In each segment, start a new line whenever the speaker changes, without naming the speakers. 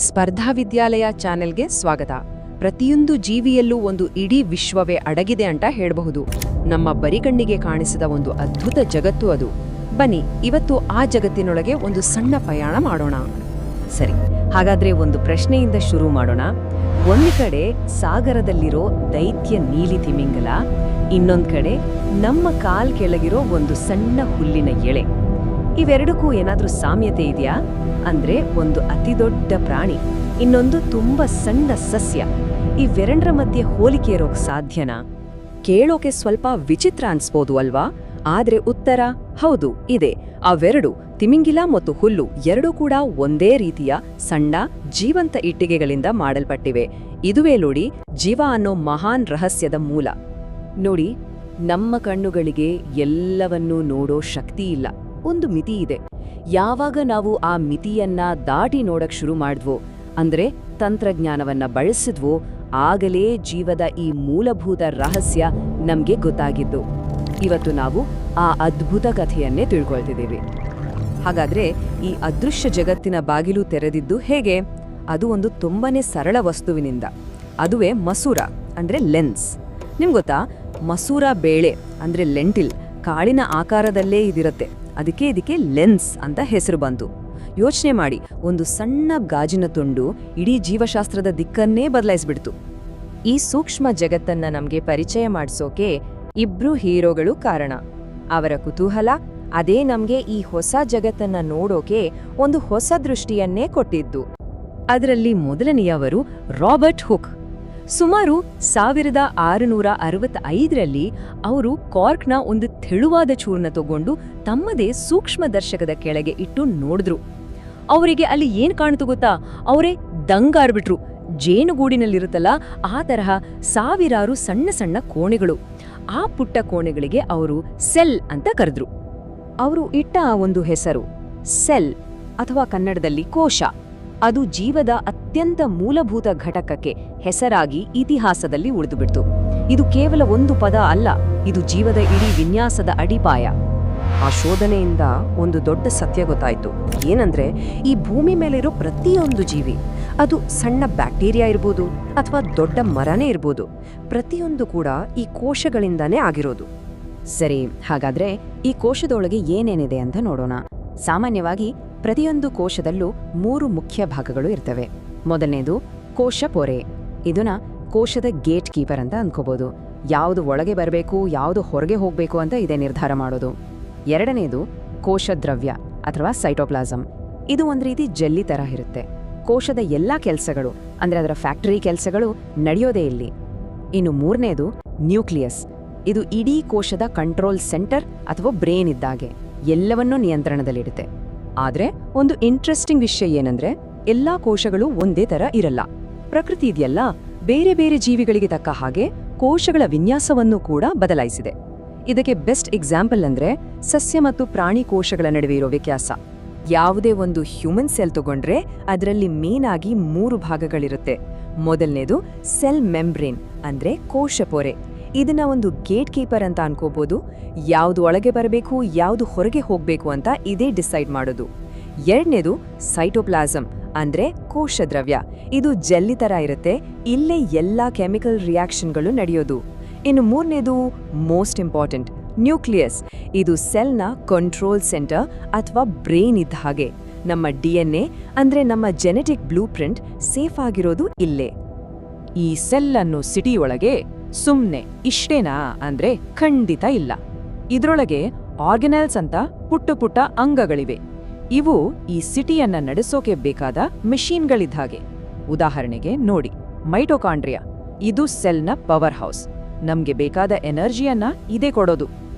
ಸ್ಪರ್ಧಾ ವಿದ್ಯಾಲಯ ಚಾನೆಲ್ಗೆ ಸ್ವಾಗತ. ಪ್ರತಿಯೊಂದು ಜೀವಿಯಲ್ಲೂ ಒಂದು ಇಡೀ ವಿಶ್ವವೇ ಅಡಗಿದೆ ಅಂತ ಹೇಳಬಹುದು. ನಮ್ಮ ಬರಿಗಣ್ಣಿಗೆ ಕಾಣಿಸಿದ ಒಂದು ಅದ್ಭುತ ಜಗತ್ತು ಅದು. ಬನ್ನಿ, ಇವತ್ತು ಆ ಜಗತ್ತಿನೊಳಗೆ ಒಂದು ಸಣ್ಣ ಪ್ರಯಾಣ ಮಾಡೋಣ.
ಸರಿ, ಹಾಗಾದ್ರೆ ಒಂದು ಪ್ರಶ್ನೆಯಿಂದ ಶುರು ಮಾಡೋಣ. ಒಂದು ಕಡೆ ಸಾಗರದಲ್ಲಿರೋ ದೈತ್ಯ ನೀಲಿ ತಿಮಿಂಗಲ, ಇನ್ನೊಂದ್ ಕಡೆ ನಮ್ಮ ಕಾಲ್ ಕೆಳಗಿರೋ ಒಂದು ಸಣ್ಣ ಹುಲ್ಲಿನ ಎಳೆ. ಇವೆರಡಕ್ಕೂ ಏನಾದ್ರೂ ಸಾಮ್ಯತೆ ಇದೆಯಾ? ಅಂದ್ರೆ ಒಂದು ಅತಿದೊಡ್ಡ ಪ್ರಾಣಿ, ಇನ್ನೊಂದು ತುಂಬಾ ಸಣ್ಣ ಸಸ್ಯ. ಇವೆರಡರ ಮಧ್ಯೆ ಹೋಲಿಕೆ ಇರೋಕ್ ಸಾಧ್ಯನಾ?
ಕೇಳೋಕೆ ಸ್ವಲ್ಪ ವಿಚಿತ್ರ ಅನ್ಸ್ಬೋದು ಅಲ್ವಾ? ಆದ್ರೆ ಉತ್ತರ ಹೌದು, ಇದೆ. ಅವೆರಡು, ತಿಮಿಂಗಿಲ ಮತ್ತು ಹುಲ್ಲು, ಎರಡೂ ಕೂಡ ಒಂದೇ ರೀತಿಯ ಸಣ್ಣ ಜೀವಂತ ಇಟ್ಟಿಗೆಗಳಿಂದ ಮಾಡಲ್ಪಟ್ಟಿವೆ. ಇದುವೇ ನೋಡಿ ಜೀವ ಅನ್ನೋ ಮಹಾನ್ ರಹಸ್ಯದ ಮೂಲ.
ನೋಡಿ, ನಮ್ಮ ಕಣ್ಣುಗಳಿಗೆ ಎಲ್ಲವನ್ನೂ ನೋಡೋ ಶಕ್ತಿ ಇಲ್ಲ. ಒಂದು ಮಿತಿ ಇದೆ. ಯಾವಾಗ ನಾವು ಆ ಮಿತಿಯನ್ನ ದಾಟಿ ನೋಡಕ್ ಶುರು ಮಾಡಿದ್ವೋ, ಅಂದ್ರೆ ತಂತ್ರಜ್ಞಾನವನ್ನ ಬಳಸಿದ್ವೋ, ಆಗಲೇ ಜೀವದ ಈ ಮೂಲಭೂತ ರಹಸ್ಯ ನಮ್ಗೆ ಗೊತ್ತಾಗಿದ್ದು. ಇವತ್ತು ನಾವು ಆ ಅದ್ಭುತ ಕಥೆಯನ್ನೇ ತಿಳ್ಕೊಳ್ತಿದ್ದೀವಿ. ಹಾಗಾದ್ರೆ ಈ ಅದೃಶ್ಯ ಜಗತ್ತಿನ ಬಾಗಿಲು ತೆರೆದಿದ್ದು ಹೇಗೆ? ಅದು ಒಂದು ತುಂಬಾನೇ ಸರಳ ವಸ್ತುವಿನಿಂದ. ಅದುವೇ ಮಸೂರ, ಅಂದ್ರೆ ಲೆನ್ಸ್. ನಿಮ್ಗೊತ್ತಾ, ಮಸೂರ ಬೇಳೆ ಅಂದ್ರೆ ಲೆಂಟಿಲ್ ಕಾಳಿನ ಆಕಾರದಲ್ಲೇ ಇದಿರುತ್ತೆ. ಇದಕ್ಕೆ ಲೆನ್ಸ್ ಅಂತ ಹೆಸರು ಬಂತು. ಯೋಚನೆ ಮಾಡಿ, ಒಂದು ಸಣ್ಣ ಗಾಜಿನ ತುಂಡು ಇಡೀ ಜೀವಶಾಸ್ತ್ರದ ದಿಕ್ಕನ್ನೇ ಬದಲಾಯಿಸ್ಬಿಡ್ತು. ಈ ಸೂಕ್ಷ್ಮ ಜಗತ್ತನ್ನ ನಮ್ಗೆ ಪರಿಚಯ ಮಾಡಿಸೋಕೆ ಇಬ್ರು ಹೀರೋಗಳು ಕಾರಣ. ಅವರ ಕುತೂಹಲ ಅದೇ ನಮ್ಗೆ ಈ ಹೊಸ ಜಗತ್ತನ್ನ ನೋಡೋಕೆ ಒಂದು ಹೊಸ ದೃಷ್ಟಿಯನ್ನೇ ಕೊಟ್ಟಿದ್ದು. ಅದರಲ್ಲಿ ಮೊದಲನೆಯವರು ರಾಬರ್ಟ್ ಹುಕ್. ಸುಮಾರು 1665ರಲ್ಲಿ ಅವರು ಕಾರ್ಕ್ನ ಒಂದು ತೆಳುವಾದ ಚೂರ್ನ ತಗೊಂಡು ತಮ್ಮದೇ ಸೂಕ್ಷ್ಮದರ್ಶಕದ ಕೆಳಗೆ ಇಟ್ಟು ನೋಡಿದ್ರು. ಅವರಿಗೆ ಅಲ್ಲಿ ಏನ್ ಕಾಣ್ತು ಗೊತ್ತಾ? ಅವರೇ ದಂಗಾರ್ಬಿಟ್ರು. ಜೇನುಗೂಡಿನಲ್ಲಿರುತ್ತಲ್ಲ, ಆ ತರಹ ಸಾವಿರಾರು ಸಣ್ಣ ಸಣ್ಣ ಕೋಣೆಗಳು. ಆ ಪುಟ್ಟ ಕೋಣೆಗಳಿಗೆ ಅವರು ಸೆಲ್ ಅಂತ ಕರೆದ್ರು. ಅವರು ಇಟ್ಟ ಆ ಒಂದು ಹೆಸರು ಸೆಲ್, ಅಥವಾ ಕನ್ನಡದಲ್ಲಿ ಕೋಶ. ಅದು ಜೀವದ ಅತ್ಯಂತ ಮೂಲಭೂತ ಘಟಕಕ್ಕೆ ಹೆಸರಾಗಿ ಇತಿಹಾಸದಲ್ಲಿ ಉಳಿದುಬಿಡ್ತು. ಇದು ಕೇವಲ ಒಂದು ಪದ ಅಲ್ಲ, ಇದು ಜೀವದ ಇಡೀ ವಿನ್ಯಾಸದ ಅಡಿಪಾಯ. ಆ ಶೋಧನೆಯಿಂದ ಒಂದು ದೊಡ್ಡ ಸತ್ಯ ಗೊತ್ತಾಯ್ತು. ಏನಂದ್ರೆ, ಈ ಭೂಮಿ ಮೇಲಿರೋ ಪ್ರತಿಯೊಂದು ಜೀವಿ, ಅದು ಸಣ್ಣ ಬ್ಯಾಕ್ಟೀರಿಯಾ ಇರ್ಬೋದು ಅಥವಾ ದೊಡ್ಡ ಮರನೇ ಇರ್ಬೋದು, ಪ್ರತಿಯೊಂದು ಕೂಡ ಈ ಕೋಶಗಳಿಂದಾನೇ ಆಗಿರೋದು. ಸರಿ, ಹಾಗಾದ್ರೆ ಈ ಕೋಶದೊಳಗೆ ಏನೇನಿದೆ ಅಂತ ನೋಡೋಣ. ಸಾಮಾನ್ಯವಾಗಿ ಪ್ರತಿಯೊಂದು ಕೋಶದಲ್ಲೂ 3 ಮುಖ್ಯ ಭಾಗಗಳು ಇರ್ತವೆ. ಮೊದಲನೇದು ಕೋಶ ಪೊರೆ. ಇದನ್ನ ಕೋಶದ ಗೇಟ್ ಕೀಪರ್ ಅಂತ ಅನ್ಕೋಬಹುದು. ಯಾವುದು ಒಳಗೆ ಬರಬೇಕು, ಯಾವುದು ಹೊರಗೆ ಹೋಗ್ಬೇಕು ಅಂತ ಇದೇ ನಿರ್ಧಾರ ಮಾಡೋದು. ಎರಡನೇದು ಕೋಶ ದ್ರವ್ಯ ಅಥವಾ ಸೈಟೋಪ್ಲಾಸಮ್. ಇದು ಒಂದ್ ರೀತಿ ಜೆಲ್ಲಿ ತರ ಇರುತ್ತೆ. ಕೋಶದ ಎಲ್ಲಾ ಕೆಲಸಗಳು, ಅಂದ್ರೆ ಅದರ ಫ್ಯಾಕ್ಟರಿ ಕೆಲಸಗಳು ನಡೆಯೋದೇ ಇಲ್ಲಿ. ಇನ್ನು ಮೂರನೇದು ನ್ಯೂಕ್ಲಿಯಸ್. ಇದು ಇಡೀ ಕೋಶದ ಕಂಟ್ರೋಲ್ ಸೆಂಟರ್ ಅಥವಾ ಬ್ರೇನ್ ಇದ್ದಾಗೆ, ಎಲ್ಲವನ್ನೂ ನಿಯಂತ್ರಣದಲ್ಲಿಡುತ್ತೆ. ಆದ್ರೆ ಒಂದು ಇಂಟ್ರೆಸ್ಟಿಂಗ್ ವಿಷಯ ಏನಂದ್ರೆ, ಎಲ್ಲಾ ಕೋಶಗಳು ಒಂದೇ ತರ ಇರಲ್ಲ. ಪ್ರಕೃತಿ ಇದೆಯಲ್ಲ, ಬೇರೆ ಬೇರೆ ಜೀವಿಗಳಿಗೆ ತಕ್ಕ ಹಾಗೆ ಕೋಶಗಳ ವಿನ್ಯಾಸವನ್ನು ಕೂಡ ಬದಲಾಯಿಸಿದೆ. ಇದಕ್ಕೆ ಬೆಸ್ಟ್ ಎಕ್ಸಾಂಪಲ್ ಅಂದ್ರೆ ಸಸ್ಯ ಮತ್ತು ಪ್ರಾಣಿ ಕೋಶಗಳ ನಡುವೆ ಇರೋ ವ್ಯತ್ಯಾಸ. ಯಾವುದೇ ಒಂದು ಹ್ಯೂಮನ್ ಸೆಲ್ ತಗೊಂಡ್ರೆ ಅದರಲ್ಲಿ ಮೇನ್ ಆಗಿ 3 ಭಾಗಗಳಿರುತ್ತೆ. ಮೊದಲನೇದು ಸೆಲ್ ಮೆಂಬ್ರೇನ್, ಅಂದ್ರೆ ಕೋಶ ಪೊರೆ. ಇದನ್ನ ಒಂದು ಗೇಟ್ ಕೀಪರ್ ಅಂತ ಅನ್ಕೋಬಹುದು. ಯಾವುದು ಒಳಗೆ ಬರಬೇಕು, ಯಾವುದು ಹೊರಗೆ ಹೋಗ್ಬೇಕು ಅಂತ ಇದೇ ಡಿಸೈಡ್ ಮಾಡೋದು. ಎರಡನೇದು ಸೈಟೋಪ್ಲಾಸಮ್, ಅಂದ್ರೆ ಕೋಶ ದ್ರವ್ಯ. ಇದು ಜೆಲ್ಲಿ ತರ ಇರುತ್ತೆ, ಇಲ್ಲೇ ಎಲ್ಲಾ ಕೆಮಿಕಲ್ ರಿಯಾಕ್ಷನ್ಗಳು ನಡೆಯೋದು. ಇನ್ನು ಮೂರನೇದು ಮೋಸ್ಟ್ ಇಂಪಾರ್ಟೆಂಟ್, ನ್ಯೂಕ್ಲಿಯಸ್. ಇದು ಸೆಲ್ನ ಕಂಟ್ರೋಲ್ ಸೆಂಟರ್ ಅಥವಾ ಬ್ರೈನ್ ಇದ್ದ ಹಾಗೆ. ನಮ್ಮ DNA ಅಂದ್ರೆ ನಮ್ಮ ಜೆನೆಟಿಕ್ ಬ್ಲೂ ಪ್ರಿಂಟ್ ಸೇಫ್ ಆಗಿರೋದು ಇಲ್ಲೇ. ಈ ಸೆಲ್ ಅನ್ನು ಸಿಟಿ ಒಳಗೆ ಸುಮ್ನೆ ಇಷ್ಟೇನಾ ಅಂದ್ರೆ ಖಂಡಿತ ಇಲ್ಲ. ಇದ್ರೊಳಗೆ ಆರ್ಗನೆಲ್ಸ್ ಅಂತ ಪುಟ್ಟ ಪುಟ್ಟ ಅಂಗಗಳಿವೆ. ಇವು ಈ ಸಿಟಿಯನ್ನ ನಡೆಸೋಕೆ ಬೇಕಾದ ಮೆಷಿನ್ಗಳಿದ್ದ ಹಾಗೆ. ಉದಾಹರಣೆಗೆ ನೋಡಿ, ಮೈಟೋಕಾಂಡ್ರಿಯಾ. ಇದು ಸೆಲ್ನ ಪವರ್ ಹೌಸ್. ನಮ್ಗೆ ಬೇಕಾದ ಎನರ್ಜಿಯನ್ನ ಇದೇ ಕೊಡೋದು.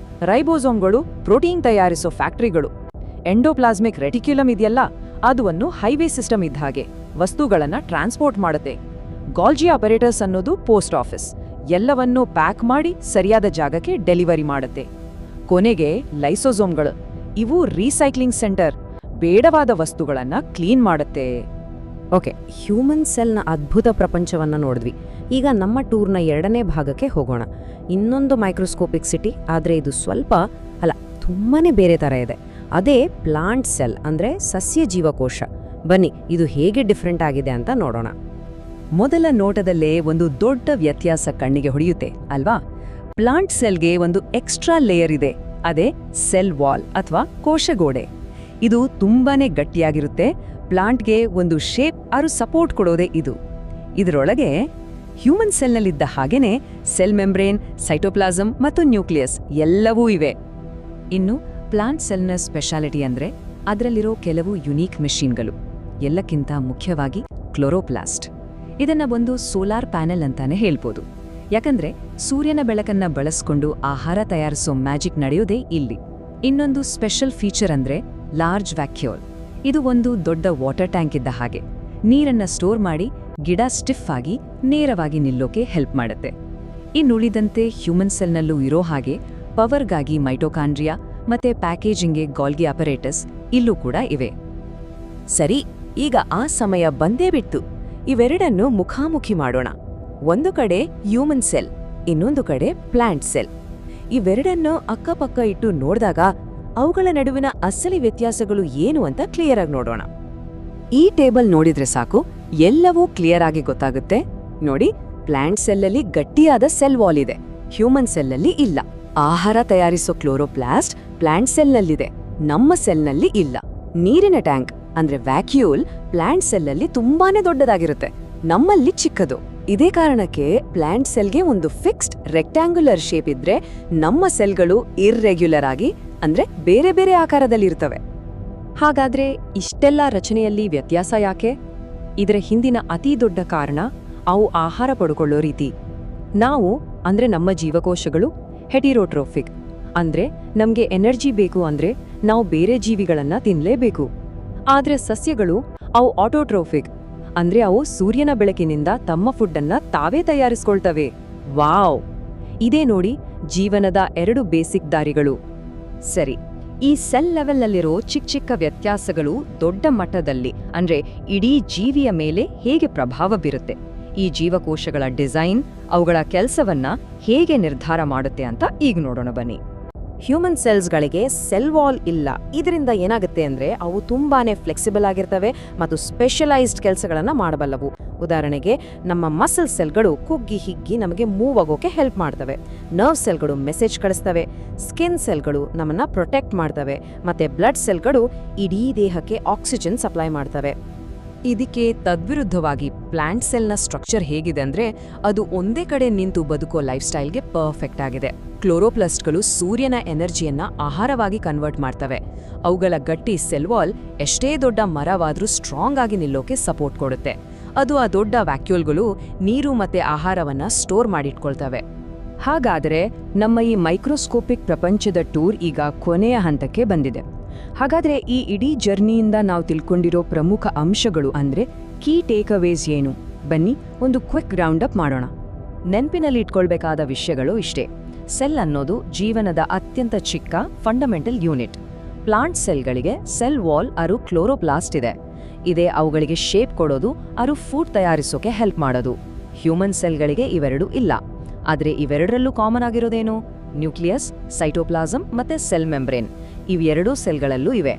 ರೈಬೋಸೋಮ್ಗಳು ಪ್ರೋಟೀನ್ ತಯಾರಿಸೋ ಫ್ಯಾಕ್ಟರಿಗಳು. ಎಂಡೋಪ್ಲಾಸ್ಮಿಕ್ ರೆಟಿಕ್ಯುಲಮ್ ಇದೆಯಲ್ಲ, ಅದು ಒಂದು ಹೈವೇ ಸಿಸ್ಟಮ್ ಇದ್ದ ಹಾಗೆ, ವಸ್ತುಗಳನ್ನ ಟ್ರಾನ್ಸ್ಪೋರ್ಟ್ ಮಾಡುತ್ತೆ. ಗಾಲ್ಜಿ ಆಪರೇಟರ್ಸ್ ಅನ್ನೋದು ಪೋಸ್ಟ್ ಆಫೀಸ್. ಎಲ್ಲವನ್ನೂ ಪ್ಯಾಕ್ ಮಾಡಿ ಸರಿಯಾದ ಜಾಗಕ್ಕೆ ಡೆಲಿವರಿ ಮಾಡುತ್ತೆ. ಕೊನೆಗೆ ಲೈಸೋಸೋಮ್ಗಳು. ಇವು ರೀಸೈಕ್ಲಿಂಗ್ ಸೆಂಟರ್, ಬೇಡವಾದ ವಸ್ತುಗಳನ್ನ ಕ್ಲೀನ್ ಮಾಡುತ್ತೆ. ಓಕೆ, ಹ್ಯೂಮನ್ ಸೆಲ್ನ ಅದ್ಭುತ ಪ್ರಪಂಚವನ್ನ ನೋಡಿದ್ವಿ. ಈಗ ನಮ್ಮ ಟೂರ್ನ 2ನೇ ಭಾಗಕ್ಕೆ ಹೋಗೋಣ. ಇನ್ನೊಂದು ಮೈಕ್ರೋಸ್ಕೋಪಿಕ್ ಸಿಟಿ, ಆದ್ರೆ ಇದು ಸ್ವಲ್ಪ ತುಂಬಾನೇ ಬೇರೆ ತರ ಇದೆ. ಅದೇ ಪ್ಲಾಂಟ್ ಸೆಲ್, ಅಂದ್ರೆ ಸಸ್ಯ ಜೀವಕೋಶ.
ಬನ್ನಿ ಇದು ಹೇಗೆ ಡಿಫ್ರೆಂಟ್ ಆಗಿದೆ ಅಂತ ನೋಡೋಣ.
ಮೊದಲ ನೋಟದಲ್ಲೇ ಒಂದು ದೊಡ್ಡ ವ್ಯತ್ಯಾಸ ಕಣ್ಣಿಗೆ ಹೊಡೆಯುತ್ತೆ ಅಲ್ವಾ? ಪ್ಲಾಂಟ್ ಸೆಲ್ಗೆ ಒಂದು ಎಕ್ಸ್ಟ್ರಾ ಲೇಯರ್ ಇದೆ, ಅದೇ ಸೆಲ್ ವಾಲ್ ಅಥವಾ ಕೋಶಗೋಡೆ. ಇದು ತುಂಬಾನೇ ಗಟ್ಟಿಯಾಗಿರುತ್ತೆ. ಪ್ಲಾಂಟ್ಗೆ ಒಂದು ಶೇಪ್ ಸಪೋರ್ಟ್ ಕೊಡೋದೇ ಇದು. ಇದರೊಳಗೆ ಹ್ಯೂಮನ್ ಸೆಲ್ನಲ್ಲಿದ್ದ ಹಾಗೇನೆ ಸೆಲ್ ಮೆಂಬ್ರೇನ್, ಸೈಟೋಪ್ಲಾಸಮ್ ಮತ್ತು ನ್ಯೂಕ್ಲಿಯಸ್ ಎಲ್ಲವೂ ಇವೆ. ಇನ್ನು ಪ್ಲಾಂಟ್ ಸೆಲ್ನ ಸ್ಪೆಷಾಲಿಟಿ ಅಂದ್ರೆ ಅದರಲ್ಲಿರೋ ಕೆಲವು ಯುನೀಕ್ ಮೆಷಿನ್ಗಳು, ಎಲ್ಲಕ್ಕಿಂತ ಮುಖ್ಯವಾಗಿ ಕ್ಲೋರೋಪ್ಲಾಸ್ಟ್. ಇದನ್ನ ಒಂದು ಸೋಲಾರ್ ಪ್ಯಾನೆಲ್ ಅಂತಾನೆ ಹೇಳ್ಬೋದು. ಯಾಕಂದ್ರೆ ಸೂರ್ಯನ ಬೆಳಕನ್ನ ಬಳಸ್ಕೊಂಡು ಆಹಾರ ತಯಾರಿಸೋ ಮ್ಯಾಜಿಕ್ ನಡೆಯೋದೇ ಇಲ್ಲಿ. ಇನ್ನೊಂದು ಸ್ಪೆಷಲ್ ಫೀಚರ್ ಅಂದ್ರೆ ಲಾರ್ಜ್ ವ್ಯಾಕ್ಯೂಲ್. ಇದು ಒಂದು ದೊಡ್ಡ ವಾಟರ್ ಟ್ಯಾಂಕ್ ಇದ್ದ ಹಾಗೆ ನೀರನ್ನ ಸ್ಟೋರ್ ಮಾಡಿ ಗಿಡ ಸ್ಟಿಫ್ ಆಗಿ ನೇರವಾಗಿ ನಿಲ್ಲೋಕೆ ಹೆಲ್ಪ್ ಮಾಡುತ್ತೆ. ಇನ್ನುಳಿದಂತೆ ಹ್ಯೂಮನ್ ಸೆಲ್ನಲ್ಲೂ ಇರೋ ಹಾಗೆ ಪವರ್ಗಾಗಿ ಮೈಟೋಕಾಂಡ್ರಿಯಾ ಮತ್ತೆ ಪ್ಯಾಕೇಜಿಂಗ್ಗೆ ಗಾಲ್ಗಿ ಅಪರೇಟಸ್ ಇಲ್ಲೂ ಕೂಡ ಇವೆ.
ಸರಿ, ಈಗ ಆ ಸಮಯ ಬಂದೇ ಬಿಟ್ಟು ಇವೆರಡನ್ನು ಮುಖಾಮುಖಿ ಮಾಡೋಣ. ಒಂದು ಕಡೆ ಹ್ಯೂಮನ್ ಸೆಲ್, ಇನ್ನೊಂದು ಕಡೆ ಪ್ಲಾಂಟ್ ಸೆಲ್. ಇವೆರಡನ್ನು ಅಕ್ಕಪಕ್ಕ ಇಟ್ಟು ನೋಡಿದಾಗ ಅವುಗಳ ನಡುವಿನ ಅಸಲಿ ವ್ಯತ್ಯಾಸಗಳು ಏನು ಅಂತ ಕ್ಲಿಯರ್ ಆಗಿ ನೋಡೋಣ.
ಈ ಟೇಬಲ್ ನೋಡಿದ್ರೆ ಸಾಕು, ಎಲ್ಲವೂ ಕ್ಲಿಯರ್ ಆಗಿ ಗೊತ್ತಾಗುತ್ತೆ. ನೋಡಿ, ಪ್ಲಾಂಟ್ ಸೆಲ್ಲಲ್ಲಿ ಗಟ್ಟಿಯಾದ ಸೆಲ್ ವಾಲ್ ಇದೆ, ಹ್ಯೂಮನ್ ಸೆಲ್ಲಲ್ಲಿ ಇಲ್ಲ. ಆಹಾರ ತಯಾರಿಸೋ ಕ್ಲೋರೋಪ್ಲಾಸ್ಟ್ ಪ್ಲಾಂಟ್ ಸೆಲ್ನಲ್ಲಿದೆ, ನಮ್ಮ ಸೆಲ್ನಲ್ಲಿ ಇಲ್ಲ. ನೀರಿನ ಟ್ಯಾಂಕ್ ಅಂದ್ರೆ ವ್ಯಾಕ್ಯೂಲ್ ಪ್ಲಾಂಟ್ ಸೆಲ್ಲಲ್ಲಿ ತುಂಬಾನೇ ದೊಡ್ಡದಾಗಿರುತ್ತೆ, ನಮ್ಮಲ್ಲಿ ಚಿಕ್ಕದು. ಇದೇ ಕಾರಣಕ್ಕೆ ಪ್ಲಾಂಟ್ ಸೆಲ್ಗೆ ಒಂದು ಫಿಕ್ಸ್ಡ್ ರೆಕ್ಟ್ಯಾಂಗ್ಯುಲರ್ ಶೇಪ್ ಇದ್ರೆ ನಮ್ಮ ಸೆಲ್ಗಳು ಇರ್ರೆಗ್ಯುಲರ್ ಆಗಿ ಅಂದ್ರೆ ಬೇರೆ ಬೇರೆ ಆಕಾರದಲ್ಲಿರ್ತವೆ.
ಹಾಗಾದ್ರೆ ಇಷ್ಟೆಲ್ಲ ರಚನೆಯಲ್ಲಿ ವ್ಯತ್ಯಾಸ ಯಾಕೆ? ಇದರ ಹಿಂದಿನ ಅತಿ ದೊಡ್ಡ ಕಾರಣ ಅವು ಆಹಾರ ಪಡ್ಕೊಳ್ಳೋ ರೀತಿ. ನಾವು ಅಂದ್ರೆ ನಮ್ಮ ಜೀವಕೋಶಗಳು ಹೆಟಿರೋಟ್ರೋಫಿಕ್, ಅಂದ್ರೆ ನಮ್ಗೆ ಎನರ್ಜಿ ಬೇಕು ಅಂದ್ರೆ ನಾವು ಬೇರೆ ಜೀವಿಗಳನ್ನ ತಿನ್ಲೇಬೇಕು. ಆದ್ರೆ ಸಸ್ಯಗಳು ಅವು ಆಟೋಟ್ರೋಫಿಕ್, ಅಂದ್ರೆ ಅವು ಸೂರ್ಯನ ಬೆಳಕಿನಿಂದ ತಮ್ಮ ಫುಡ್ಡನ್ನ ತಾವೇ ತಯಾರಿಸ್ಕೊಳ್ತವೆ. ವಾವ್! ಇದೇ ನೋಡಿ ಜೀವನದ 2 ಬೇಸಿಕ್ ದಾರಿಗಳು. ಸರಿ, ಈ ಸೆಲ್ ಲೆವೆಲ್ನಲ್ಲಿರೋ ಚಿಕ್ಕ ಚಿಕ್ಕ ವ್ಯತ್ಯಾಸಗಳು ದೊಡ್ಡ ಮಟ್ಟದಲ್ಲಿ ಅಂದ್ರೆ ಇಡೀ ಜೀವಿಯ ಮೇಲೆ ಹೇಗೆ ಪ್ರಭಾವ ಬೀರುತ್ತೆ, ಈ ಜೀವಕೋಶಗಳ ಡಿಸೈನ್, ಅವುಗಳ ಕೆಲಸವನ್ನ ಹೇಗೆ ನಿರ್ಧಾರ ಮಾಡುತ್ತೆ ಅಂತ ಈಗ ನೋಡೋಣ ಬನ್ನಿ.
ಹ್ಯೂಮನ್ ಸೆಲ್ಸ್ಗಳಿಗೆ ಸೆಲ್ ವಾಲ್ ಇಲ್ಲ. ಇದರಿಂದ ಏನಾಗುತ್ತೆ ಅಂದ್ರೆ ಅವು ತುಂಬಾನೇ ಫ್ಲೆಕ್ಸಿಬಲ್ ಆಗಿರ್ತವೆ ಮತ್ತು ಸ್ಪೆಷಲೈಸ್ಡ್ ಕೆಲಸಗಳನ್ನ ಮಾಡಬಲ್ಲವು. ಉದಾಹರಣೆಗೆ ನಮ್ಮ ಮಸಲ್ ಸೆಲ್ಗಳು ಕುಗ್ಗಿ ಹಿಗ್ಗಿ ನಮಗೆ ಮೂವ್ ಆಗೋಕೆ ಹೆಲ್ಪ್ ಮಾಡ್ತವೆ. ನರ್ವ್ ಸೆಲ್ಗಳು ಮೆಸೇಜ್ ಕಳಿಸ್ತವೆ. ಸ್ಕಿನ್ ಸೆಲ್ಗಳು ನಮ್ಮನ್ನ ಪ್ರೊಟೆಕ್ಟ್ ಮಾಡ್ತವೆ. ಮತ್ತೆ ಬ್ಲಡ್ ಸೆಲ್ಗಳು ಇಡೀ ದೇಹಕ್ಕೆ ಆಕ್ಸಿಜನ್ ಸಪ್ಲೈ ಮಾಡ್ತವೆ.
ಇದಕ್ಕೆ ತದ್ವಿರುದ್ಧವಾಗಿ ಪ್ಲಾಂಟ್ ಸೆಲ್ನ ಸ್ಟ್ರಕ್ಚರ್ ಹೇಗಿದೆ ಅಂದ್ರೆ ಅದು ಒಂದೇ ಕಡೆ ನಿಂತು ಬದುಕೋ ಲೈಫ್ ಸ್ಟೈಲ್ಗೆ ಪರ್ಫೆಕ್ಟ್ ಆಗಿದೆ. ಕ್ಲೋರೋಪ್ಲಾಸ್ಟ್ಗಳು ಸೂರ್ಯನ ಎನರ್ಜಿಯನ್ನ ಆಹಾರವಾಗಿ ಕನ್ವರ್ಟ್ ಮಾಡ್ತವೆ. ಅವುಗಳ ಗಟ್ಟಿ ಸೆಲ್ ವಾಲ್ ಎಷ್ಟೇ ದೊಡ್ಡ ಮರವಾದ್ರೂ ಸ್ಟ್ರಾಂಗ್ ಆಗಿ ನಿಲ್ಲೋಕೆ ಸಪೋರ್ಟ್ ಕೊಡುತ್ತೆ. ಅದು ಆ ದೊಡ್ಡ ವ್ಯಾಕ್ಯೂಲ್ಗಳು ನೀರು ಮತ್ತೆ ಆಹಾರವನ್ನ ಸ್ಟೋರ್ ಮಾಡಿಟ್ಕೊಳ್ತವೆ. ಹಾಗಾದರೆ ನಮ್ಮ ಈ ಮೈಕ್ರೋಸ್ಕೋಪಿಕ್ ಪ್ರಪಂಚದ ಟೂರ್ ಈಗ ಕೊನೆಯ ಹಂತಕ್ಕೆ ಬಂದಿದೆ. ಹಾಗಾದ್ರೆ ಈ ಇಡೀ ಜರ್ನಿಯಿಂದ ನಾವು ತಿಳ್ಕೊಂಡಿರೋ ಪ್ರಮುಖ ಅಂಶಗಳು ಅಂದ್ರೆ ಕೀ ಟೇಕ್ಅವೇಸ್ ಏನು? ಬನ್ನಿ ಒಂದು ಕ್ವಿಕ್ ರೌಂಡ್ ಅಪ್ ಮಾಡೋಣ. ನೆನಪಿನಲ್ಲಿ ಇಟ್ಕೊಳ್ಬೇಕಾದ ವಿಷಯಗಳು ಇಷ್ಟೇ. ಸೆಲ್ ಅನ್ನೋದು ಜೀವನದ ಅತ್ಯಂತ ಚಿಕ್ಕ ಫಂಡಮೆಂಟಲ್ ಯೂನಿಟ್. ಪ್ಲಾಂಟ್ ಸೆಲ್ಗಳಿಗೆ ಸೆಲ್ ವಾಲ್ ಕ್ಲೋರೋಪ್ಲಾಸ್ಟ್ ಇದೆ. ಇದೇ ಅವುಗಳಿಗೆ ಶೇಪ್ ಕೊಡೋದು, ಫುಡ್ ತಯಾರಿಸೋಕೆ ಹೆಲ್ಪ್ ಮಾಡೋದು. ಹ್ಯೂಮನ್ ಸೆಲ್ಗಳಿಗೆ ಇವೆರಡು ಇಲ್ಲ. ಆದ್ರೆ ಇವೆರಡರಲ್ಲೂ ಕಾಮನ್ ಆಗಿರೋದೇನು? ನ್ಯೂಕ್ಲಿಯಸ್, ಸೈಟೋಪ್ಲಾಸಮ್ ಮತ್ತೆ ಸೆಲ್ ಮೆಂಬ್ರೇನ್. ಇವೆರಡೂ ಸೆಲ್ಗಳಲ್ಲೂ ಇವೆ.